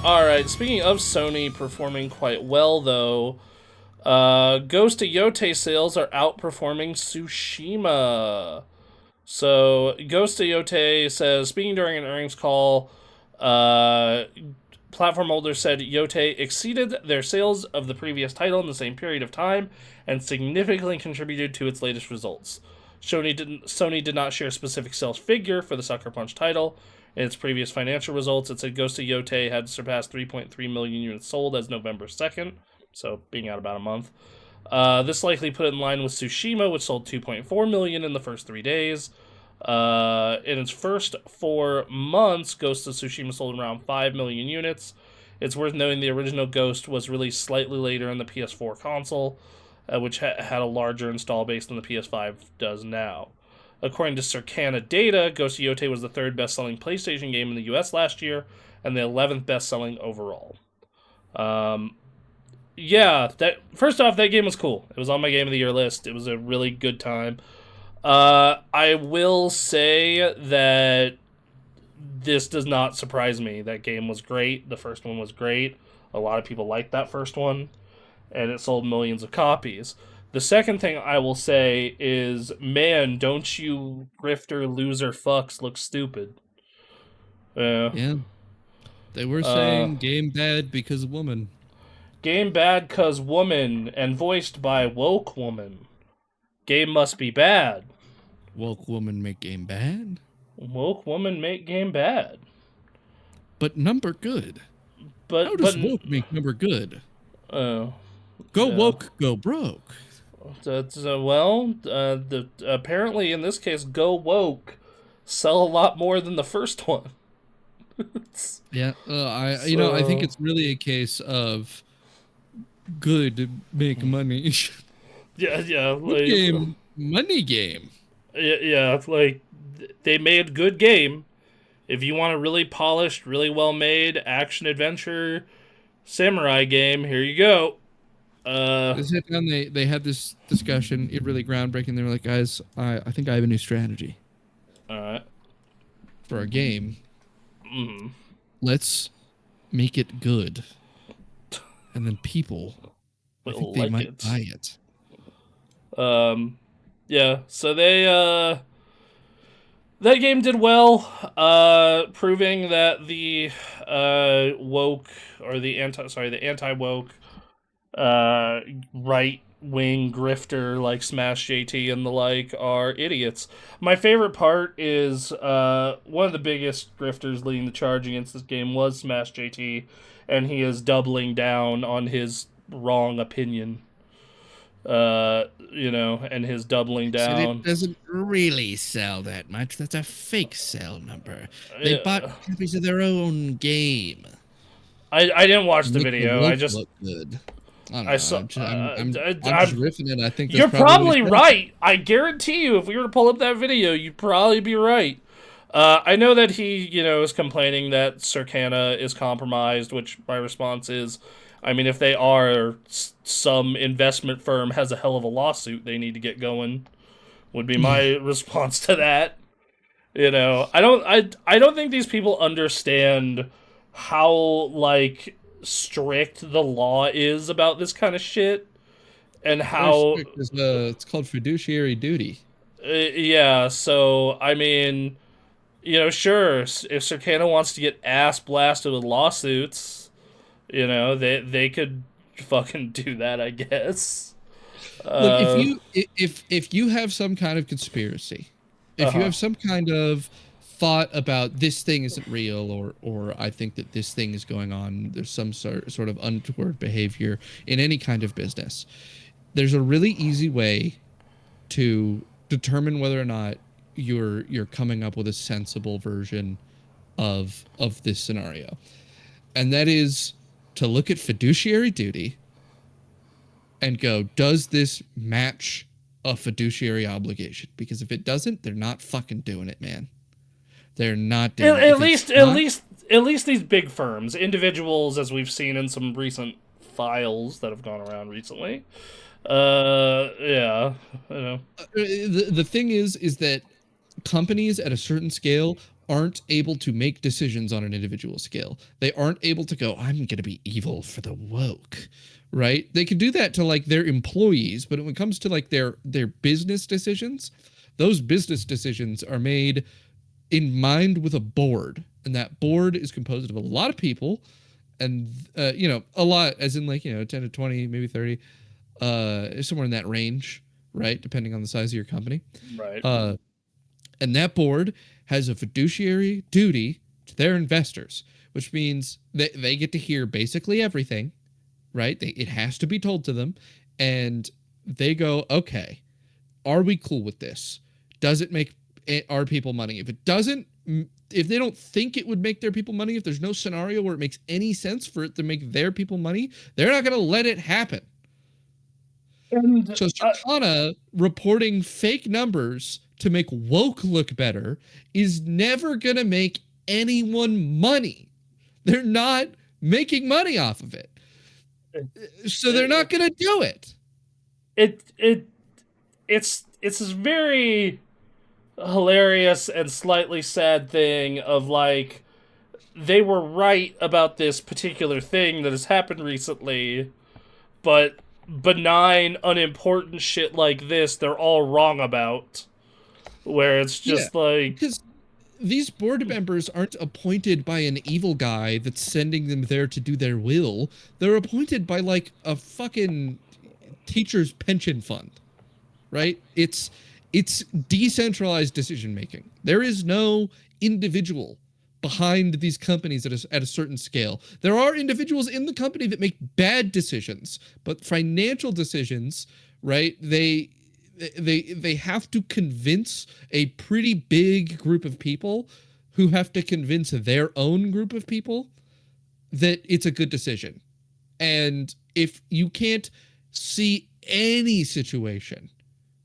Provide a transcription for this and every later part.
Alright, speaking of Sony performing quite well, though, Ghost of Yōtei sales are outperforming Tsushima. So, Ghost of Yōtei says, speaking during an earnings call, platform holders said Yōtei exceeded their sales of the previous title in the same period of time and significantly contributed to its latest results. Sony did not share a specific sales figure for the Sucker Punch title. In its previous financial results, it said Ghost of Yōtei had surpassed 3.3 million units sold as November 2nd, so being out about a month. This likely put it in line with Tsushima, which sold 2.4 million in the first 3 days. In its first 4 months, Ghost of Tsushima sold around 5 million units. It's worth noting the original Ghost was released slightly later in the PS4 console, which had a larger install base than the PS5 does now. According to Circana data, Ghost of Yōtei was the 3rd best-selling PlayStation game in the US last year, and the 11th best-selling overall. First off, that game was cool. It was on my Game of the Year list. It was a really good time. I will say that this does not surprise me. That game was great. The first one was great. A lot of people liked that first one, and it sold millions of copies. The second thing I will say is, man, don't you grifter loser fucks look stupid. Yeah. They were saying game bad because woman. Game bad cause woman, and voiced by woke woman. Game must be bad. Woke woman make game bad? Woke woman make game bad. But number good. How does woke make number good? Go woke, go broke. Apparently in this case, go woke sell a lot more than the first one. Yeah, I think it's really a case of good make money. Yeah. Good game, money game. Yeah, like, they made good game. If you want a really polished, really well-made action-adventure samurai game, here you go. They sat down, they had this discussion, it really groundbreaking. They were like, guys, I think I have a new strategy. Alright. For a game. Mm-hmm. Let's make it good. And then people, I think they might buy it. Yeah, so they, that game did well, proving that the, woke, or the anti-woke, right-wing grifter like Smash JT and the like are idiots. My favorite part is, one of the biggest grifters leading the charge against this game was Smash JT, and he is doubling down on his wrong opinion. And his doubling down. So it doesn't really sell that much. That's a fake sell number. They bought copies of their own game. I didn't watch the video. I just look good. I'm just riffing it. I think you're probably right. I guarantee you, if we were to pull up that video, you'd probably be right. I know that he, is complaining that Circana is compromised, which my response is, I mean, if they are, some investment firm has a hell of a lawsuit they need to get going, would be my response to that. I don't think these people understand how, like, strict the law is about this kind of shit, and how it's called fiduciary duty. Yeah, so I mean, sure, if Circana wants to get ass blasted with lawsuits, they could fucking do that, I guess. Look, if you have some kind of conspiracy, if you have some kind of thought about this thing isn't real, or I think that this thing is going on, there's some sort of untoward behavior in any kind of business, there's a really easy way to determine whether or not you're coming up with a sensible version of this scenario, and that is to look at fiduciary duty and go, does this match a fiduciary obligation? Because if it doesn't, they're not fucking doing it, man. They're not doing it. At least these big firms, individuals, as we've seen in some recent files that have gone around recently. Yeah, The thing is that companies at a certain scale aren't able to make decisions on an individual scale. They aren't able to go, I'm going to be evil for the woke, right? They can do that to like their employees, but when it comes to like their business decisions, those business decisions are made in mind with a board, and that board is composed of a lot of people, and a lot as in like 10 to 20, maybe 30, somewhere in that range, right? Depending on the size of your company. Right. And that board has a fiduciary duty to their investors, which means that they get to hear basically everything, right? It has to be told to them. And they go, okay, are we cool with this? Does it make our people money? If it doesn't, if they don't think it would make their people money, if there's no scenario where it makes any sense for it to make their people money, they're not going to let it happen. And so Circana reporting fake numbers to make woke look better is never going to make anyone money. They're not making money off of it. So they're not going to do it. It's this very hilarious and slightly sad thing of like they were right about this particular thing that has happened recently, but benign, unimportant shit like this they're all wrong about. Where it's just like, because these board members aren't appointed by an evil guy that's sending them there to do their will. They're appointed by like a fucking teacher's pension fund, right? It's decentralized decision making. There is no individual behind these companies at a certain scale. There are individuals in the company that make bad decisions, but financial decisions, right? They have to convince a pretty big group of people who have to convince their own group of people that it's a good decision. And if you can't see any situation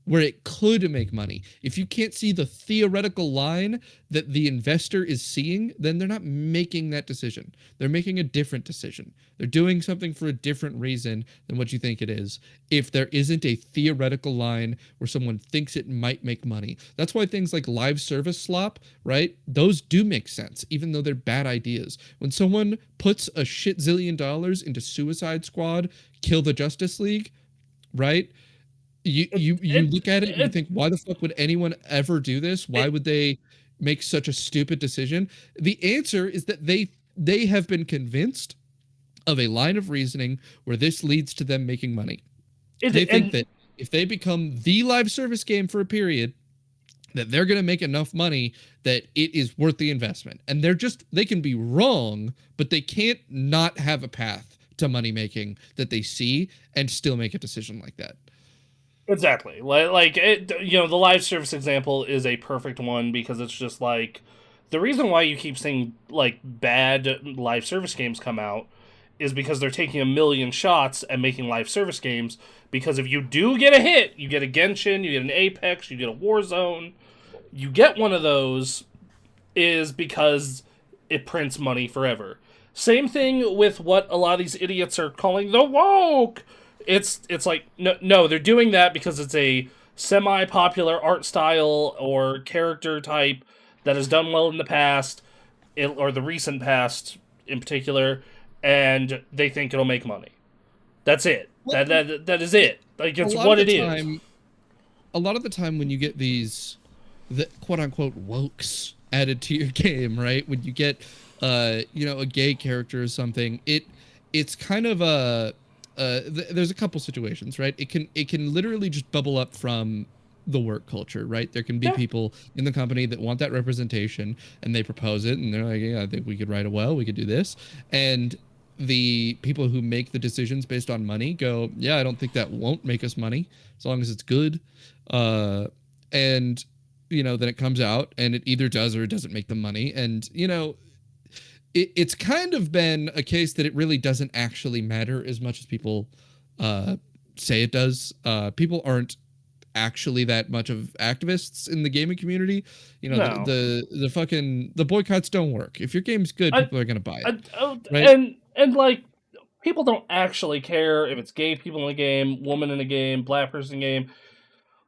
where it could make money, if you can't see the theoretical line that the investor is seeing, then they're not making that decision. They're making a different decision. They're doing something for a different reason than what you think it is. If there isn't a theoretical line where someone thinks it might make money. That's why things like live service slop, right? Those do make sense, even though they're bad ideas. When someone puts a shit zillion dollars into Suicide Squad, Kill the Justice League, right? You look at it and you think, why the fuck would anyone ever do this? Why would they make such a stupid decision? The answer is that they have been convinced of a line of reasoning where this leads to them making money. They think that if they become the live service game for a period, that they're going to make enough money that it is worth the investment. And they can be wrong, but they can't not have a path to money making that they see and still make a decision like that. Exactly. Like the live service example is a perfect one because it's just like the reason why you keep seeing like bad live service games come out is because they're taking a million shots and making live service games, because if you do get a hit, you get a Genshin, you get an Apex, you get a Warzone, you get one of those is because it prints money forever. Same thing with what a lot of these idiots are calling the woke. It's like, no, they're doing that because it's a semi-popular art style or character type that has done well in the past, or the recent past in particular, and they think it'll make money. That's it. Well, that is it. Like, it's what it is. A lot of the time when you get the quote-unquote wokes added to your game, right? When you get, a gay character or something, it's kind of a... there's a couple situations, right? It can literally just bubble up from the work culture, right? There can be people in the company that want that representation and they propose it and they're like, yeah, I think we could write it well, we could do this. And the people who make the decisions based on money go, yeah, I don't think that won't make us money as long as it's good. And then it comes out and it either does or it doesn't make them money. And, it's kind of been a case that it really doesn't actually matter as much as people say it does. People aren't actually that much of activists in the gaming community. No. The boycotts don't work. If your game's good, people are gonna buy it. Right? And like, people don't actually care if it's gay people in the game, woman in the game, black person in the game.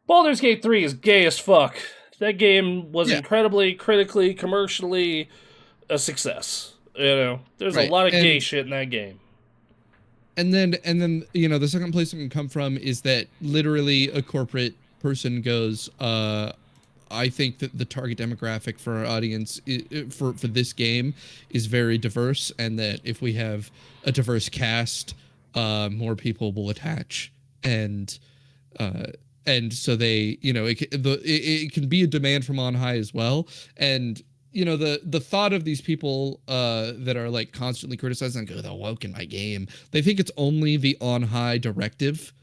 Baldur's Gate 3 is gay as fuck. That game was Yeah. incredibly, critically, commercially a success. There's a Right. lot of gay shit in that game. And then the second place it can come from is that literally a corporate person goes, I think that the target demographic for our audience for this game is very diverse, and that if we have a diverse cast, more people will attach, and so they, it can be a demand from on high as well. And the thought of these people that are like constantly criticizing, like, oh, they're woke in my game, they think it's only the on high directive,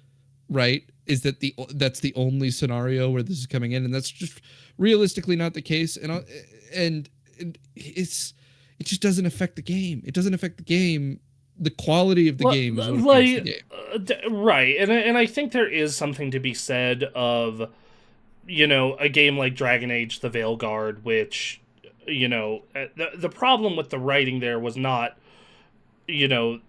right? Is that that's the only scenario where this is coming in, and that's just realistically not the case. And it just doesn't affect the game. It doesn't affect the game. The quality of the game is what affects the game. Right, and I think there is something to be said of, a game like Dragon Age: The Veilguard, which, the problem with the writing there was not, the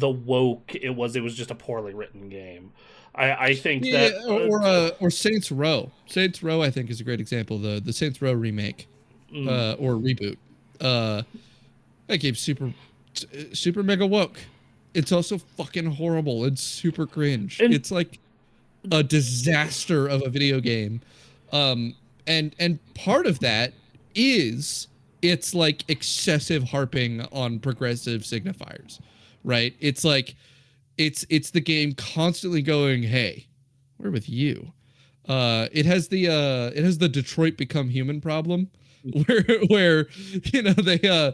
woke. It was just a poorly written game. I think that or Saints Row. Saints Row, I think, is a great example. The Saints Row remake or reboot. That game's super mega woke. It's also fucking horrible. It's super cringe. It's like a disaster of a video game. And part of that is it's like excessive harping on progressive signifiers, right? It's like it's the game constantly going, hey, we're with you. It has the Detroit Become Human problem, where they're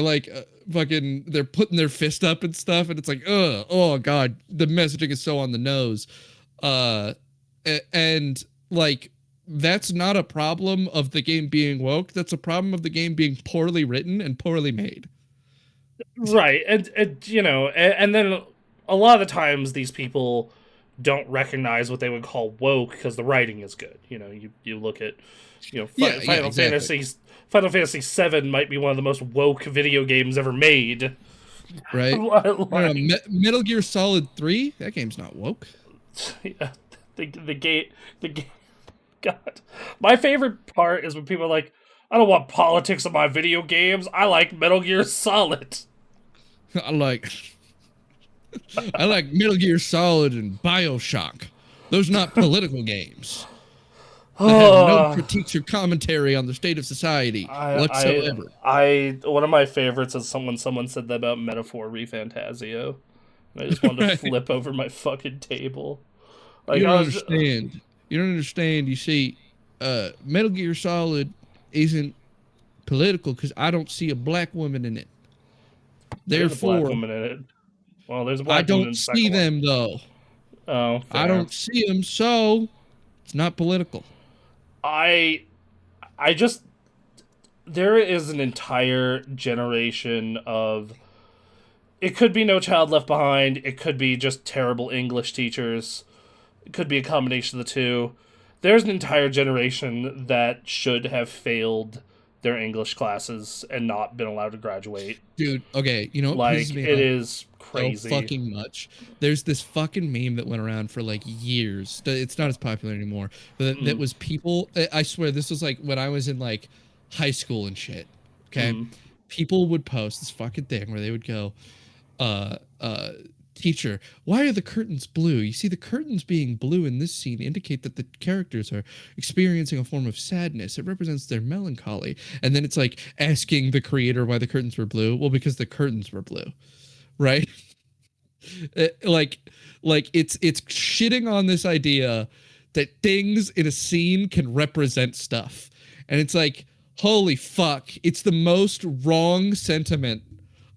like fucking, they're putting their fist up and stuff, and it's like, oh god, the messaging is so on the nose. And like, that's not a problem of the game being woke. That's a problem of the game being poorly written and poorly made. Right, and then a lot of the times these people don't recognize what they would call woke because the writing is good. You look at, Final Fantasy VII might be one of the most woke video games ever made. Right. Metal Gear Solid 3, that game's not woke. Yeah, the game. God, my favorite part is when people are like, I don't want politics in my video games. I like Metal Gear Solid. I like Metal Gear Solid and BioShock. Those are not political games. That have no critiques or commentary on the state of society whatsoever. One of my favorites is someone said that about Metaphor ReFantazio. And I just wanted to flip over my fucking table. Like, you don't understand. You don't understand. You see, Metal Gear Solid isn't political because I don't see a black woman in it. Therefore, there's a black woman in it. Well, there's a black woman in the second one. I don't see them, though. Oh, fair. I don't see them, so it's not political. I just, there is an entire generation of, it could be No Child Left Behind, it could be just terrible English teachers, it could be a combination of the two. There's an entire generation that should have failed their English classes and not been allowed to graduate. Dude, okay, you know what pisses me off? It is crazy. So fucking much. There's this fucking meme that went around for like years. It's not as popular anymore. But that was people, I swear this was like when I was in like high school and shit. Okay? People would post this fucking thing where they would go, teacher, why are the curtains blue? You see, the curtains being blue in this scene indicate that the characters are experiencing a form of sadness. It represents their melancholy. And then it's like asking the creator why the curtains were blue. Well, because the curtains were blue, right? like it's shitting on this idea that things in a scene can represent stuff. And it's like, holy fuck, it's the most wrong sentiment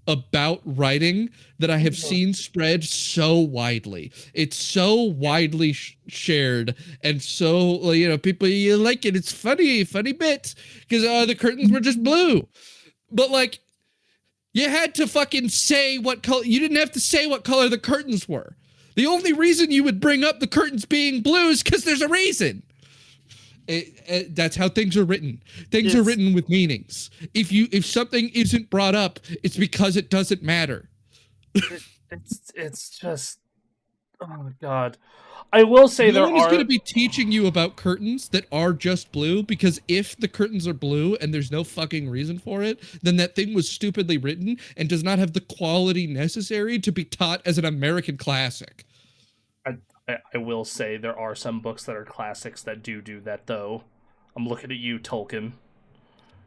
about writing that I have seen spread so widely. It's so widely shared, and so people, you like it. It's funny bit because the curtains were just blue, but like you had to fucking say what color. You didn't have to say what color the curtains were. The only reason you would bring up the curtains being blue is because there's a reason. That's how things are written. Things are written with meanings. If something isn't brought up, it's because it doesn't matter. It's just, oh my god. I will say no one is going to be teaching you about curtains that are just blue, because if the curtains are blue and there's no fucking reason for it, then that thing was stupidly written and does not have the quality necessary to be taught as an American classic. I will say there are some books that are classics that do that, though. I'm looking at you, Tolkien.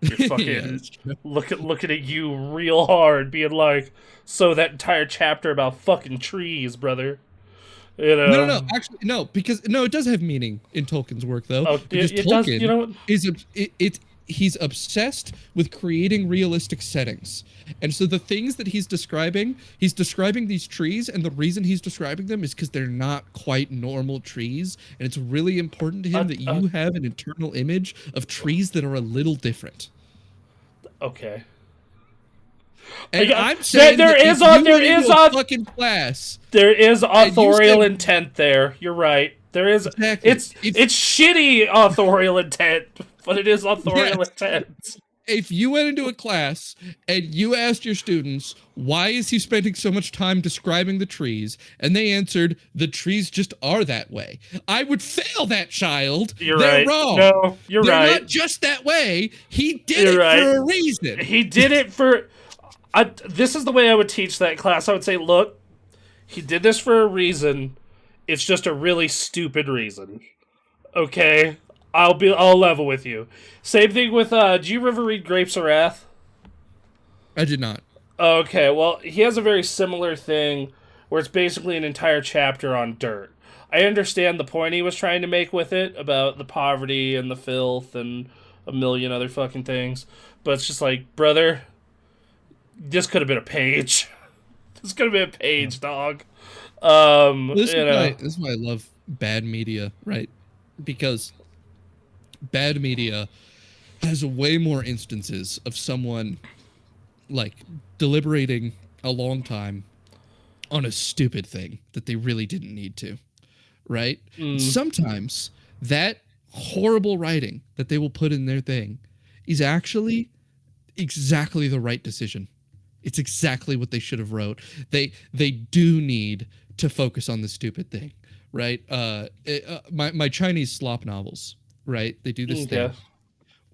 You're fucking looking at you real hard, being like, so that entire chapter about fucking trees, brother. You know? No. Actually, no, because it does have meaning in Tolkien's work, though. Oh, because it Tolkien does. You know, he's obsessed with creating realistic settings, and so the things that he's describing these trees, and the reason he's describing them is because they're not quite normal trees, and it's really important to him that you have an internal image of trees that are a little different. Okay. And I'm saying there is a fucking class. There is authorial intent there. You're right. There is. Exactly. It's shitty authorial intent, but it is authorial intent. If you went into a class and you asked your students, why is he spending so much time describing the trees? And they answered, the trees just are that way. I would fail that child. They're right. Wrong. No, you're right. They're not just that way. He did it for a reason. He did it for... this is the way I would teach that class. I would say, look, he did this for a reason. It's just a really stupid reason. Okay? I'll level with you. Same thing with, do you ever read Grapes of Wrath? I did not. Okay, well, he has a very similar thing where it's basically an entire chapter on dirt. I understand the point he was trying to make with it about the poverty and the filth and a million other fucking things. But it's just like, brother, this could have been a page. This could have been a page, dog. This is why I love bad media, right? Because bad media has way more instances of someone like deliberating a long time on a stupid thing that they really didn't need to, right? Sometimes that horrible writing that they will put in their thing is actually exactly the right decision. It's exactly what they should have wrote. They do need to focus on the stupid thing, right? My Chinese slop novels, right? They do this thing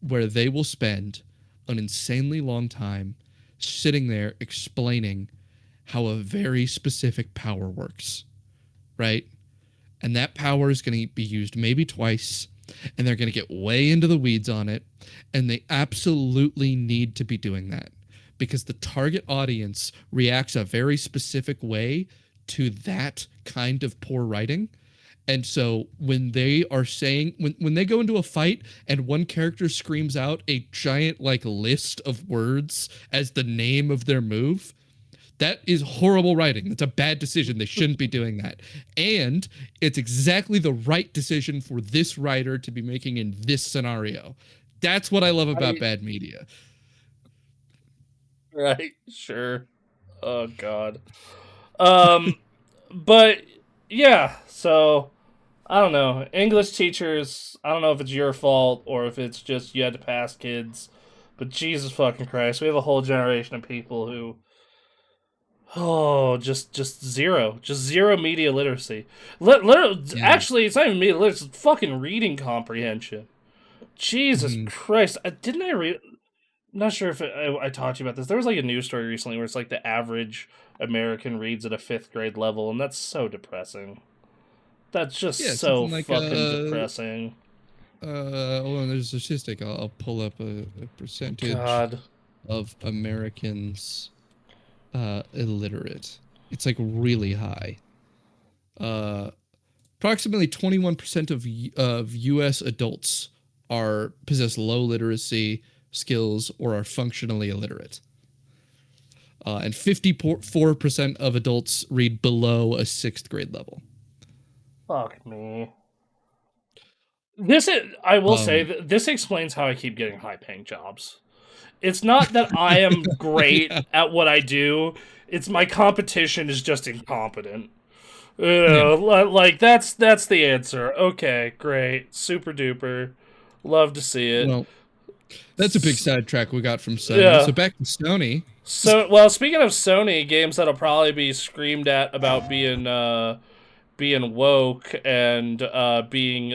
where they will spend an insanely long time sitting there explaining how a very specific power works, right? And that power is going to be used maybe twice, and they're going to get way into the weeds on it, and they absolutely need to be doing that because the target audience reacts a very specific way to that kind of poor writing. And so when they are saying, when they go into a fight and one character screams out a giant like list of words as the name of their move, that is horrible writing. That's a bad decision. They shouldn't be doing that. And it's exactly the right decision for this writer to be making in this scenario. That's what I love about bad media. Right, sure. Oh, God. But, yeah, so, I don't know. English teachers, I don't know if it's your fault or if it's just you had to pass kids, but Jesus fucking Christ, we have a whole generation of people who, just zero media literacy. Actually, it's not even media literacy, it's fucking reading comprehension. Jesus Christ, didn't I read... I'm not sure if I talked to you about this. There was like a news story recently where it's like the average American reads at a 5th grade level, and that's so depressing. That's just so like, fucking depressing. Hold on, there's a statistic. I'll pull up a percentage of Americans illiterate. It's like really high. Approximately 21% of U.S. adults possess low literacy skills or are functionally illiterate. And 54% of adults read below a 6th grade level. Fuck me. I will say that this explains how I keep getting high-paying jobs. It's not that I am great at what I do. It's my competition is just incompetent. Like that's the answer. Okay, great, super duper, love to see it. Well, that's a big sidetrack we got from Sony. Yeah. So back to Sony. So, well, speaking of Sony, games that'll probably be screamed at about being being woke and being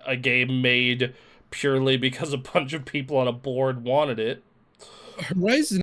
a game made purely because a bunch of people on a board wanted it. Horizon